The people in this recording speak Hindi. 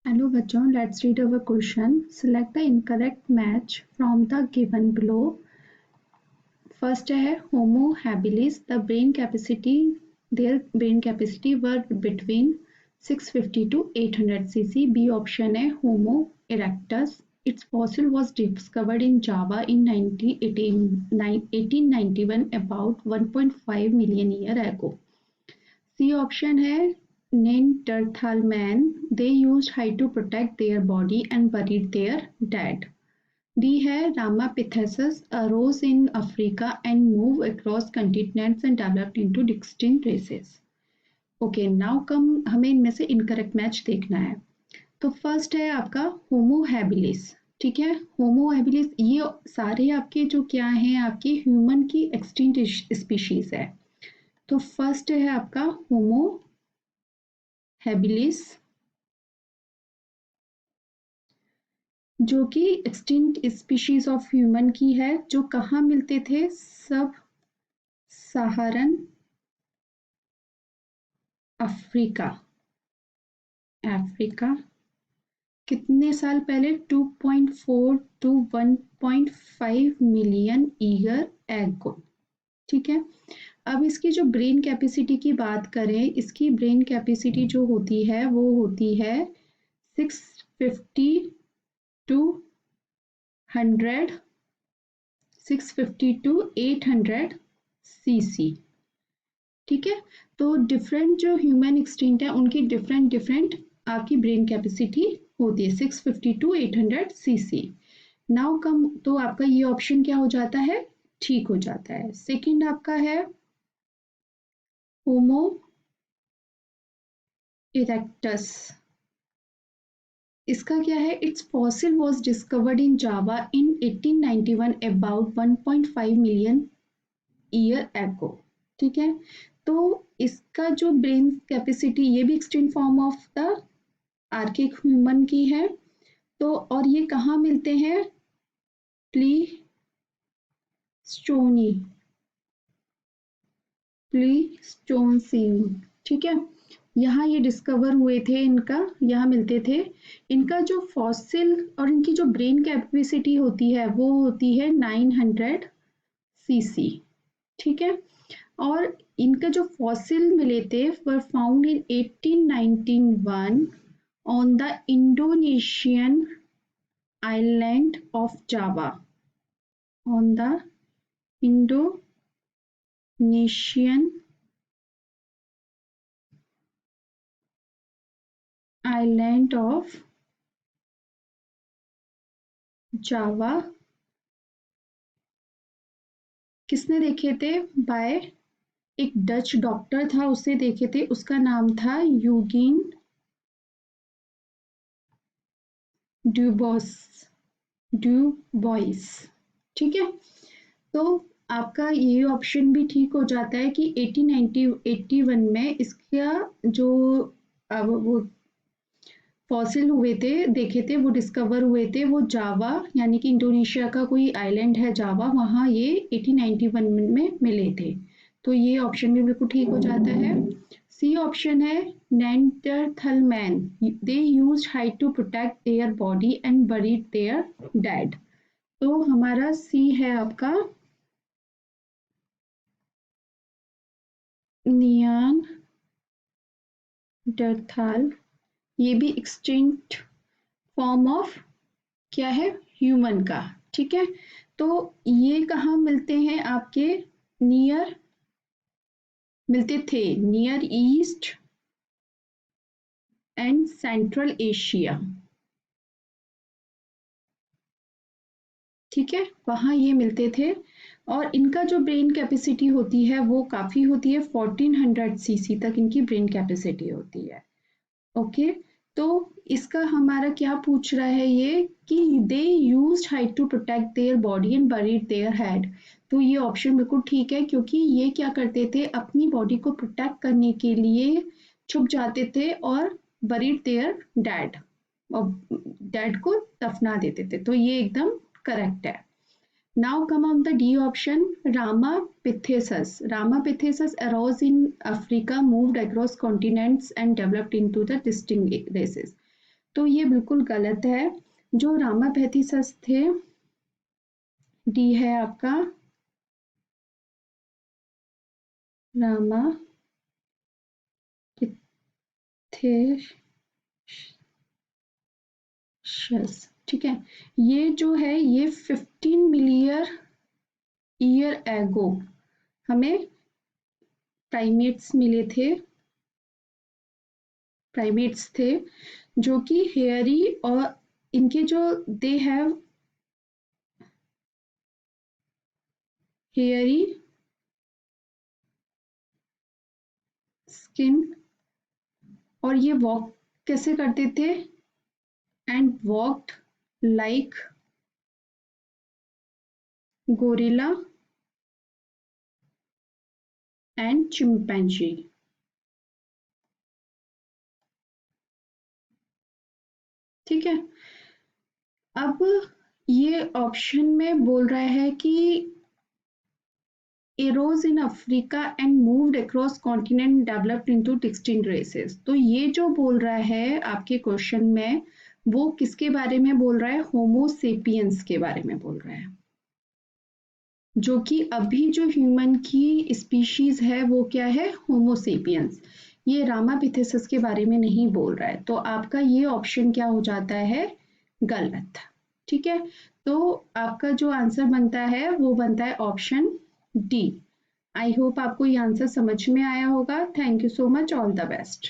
Hello बच्चों, let's read our question. Select the incorrect match from the given below. First है Homo habilis. Their brain capacity were between 650 to 800 cc. B option है Homo erectus. Its fossil was discovered in Java in 1891, about 1.5 million year ago. C option है Neanderthal man. They used hide to protect their body and buried their dead. D है Ramapithecus arose in Africa and moved across continents and developed into distinct races. Okay, now हमें इनमें से इनकरेक्ट मैच देखना है. तो फर्स्ट है आपका होमो हैबिलिस. ठीक है, होमो हैबिलिस ये सारे आपके जो क्या हैं आपके ह्यूमन की एक्सटिंक्ट स्पीशीज है. तो फर्स्ट है आपका होमो हैबिलिस जो कि एक्सटिंक्ट स्पीशीज ऑफ ह्यूमन की है, जो कहाँ मिलते थे, सब सहारन अफ्रीका. कितने साल पहले? 2.4 to 1.5 मिलियन ईयर एगो. ठीक है, अब इसकी जो ब्रेन कैपेसिटी की बात करें, इसकी ब्रेन कैपेसिटी जो होती है वो होती है 650 to 800 cc. ठीक है, तो डिफरेंट जो ह्यूमन एक्सटिंक्ट है उनकी डिफरेंट आपकी ब्रेन कैपेसिटी होती है 650 to 800 cc. नाउ कम तो आपका ये ऑप्शन क्या हो जाता है, ठीक हो जाता है. सेकंड आपका है होमो इरेक्टस. इसका क्या है, it's fossil was discovered in Java in 1891, about 1.5 million year ago. ठीक है, तो इसका जो ब्रेन कैपेसिटी ये भी extinct form of the archaic human की है. तो और ये कहाँ मिलते हैं, प्लीस्टोसीन. ठीक है, यहाँ ये डिस्कवर हुए थे, इनका यहाँ मिलते थे. इनका जो फॉसिल और इनकी जो ब्रेन कैपेसिटी होती है वो होती है 900 cc. ठीक है, और इनका जो फॉसिल मिले थे were found in 1891 on the Indonesian island of Java. On the Indonesian island of Java. किसने देखे थे, बाय एक डच डॉक्टर था, उससे देखे थे. उसका नाम था यूजीन ड्यूबॉइस. ठीक है, तो आपका ये ऑप्शन भी ठीक हो जाता है कि 1881 में इसका जो वो फॉसिल हुए थे, देखे थे, वो डिस्कवर हुए थे, वो जावा यानी कि इंडोनेशिया का कोई आइलैंड है जावा, वहाँ ये 1891 में मिले थे. तो ये ऑप्शन भी बिल्कुल ठीक हो जाता है. सी ऑप्शन है Neanderthal man. They used hide to protect their body and buried their dead. तो हमारा सी है आपका नियांडरथाल. ये भी एक्सटिंक्ट फॉर्म ऑफ क्या है, ह्यूमन का. ठीक है, तो ये कहाँ मिलते हैं आपके, मिलते थे near east and central Asia. ठीक है, वहां ये मिलते थे. और इनका जो ब्रेन कैपेसिटी होती है वो काफी होती है, 1400 cc तक इनकी ब्रेन कैपेसिटी होती है. ओके, तो इसका हमारा क्या पूछ रहा है ये कि they used hide to protect their body and buried their head. तो ये ऑप्शन बिल्कुल ठीक है, क्योंकि ये क्या करते थे, अपनी बॉडी को प्रोटेक्ट करने के लिए छुप जाते थे और बरीड देयर डेड, और डेड को दफना देते थे. तो ये एकदम करेक्ट है. Now come on the D option, Ramapithecus. Ramapithecus arose in Africa, moved across continents and developed into the distinct races. तो ये बिल्कुल गलत है। जो रामापेथिसस थे, डी है आपका रामापिथेशस। ठीक है, ये जो है ये 15 मिलियन ईयर एगो हमें प्राइमेट्स मिले थे, प्राइमेट्स थे जो कि हेयरी और इनके जो दे हैव हेयरी स्किन और ये वॉक कैसे करते थे, and walked like gorilla and chimpanzee. ठीक है, अब ये ऑप्शन में बोल रहा है कि arose in Africa and moved across continent developed into distinct races। तो ये जो बोल रहा है आपके क्वेश्चन में, वो किसके बारे में बोल रहा है, होमोसेपियंस के बारे में बोल रहा है, जो कि अभी जो ह्यूमन की स्पीशीज है वो क्या है, होमोसेपियंस। ये रामापिथेसस के बारे में नहीं बोल रहा है, तो आपका ये ऑप्शन क्या हो जाता है, गलत। ठीक है, तो आपका जो आंसर बनता है वो बनता है ऑप्शन डी। आई होप आपको ये आंसर समझ में आया होगा। Thank you so much, all the best.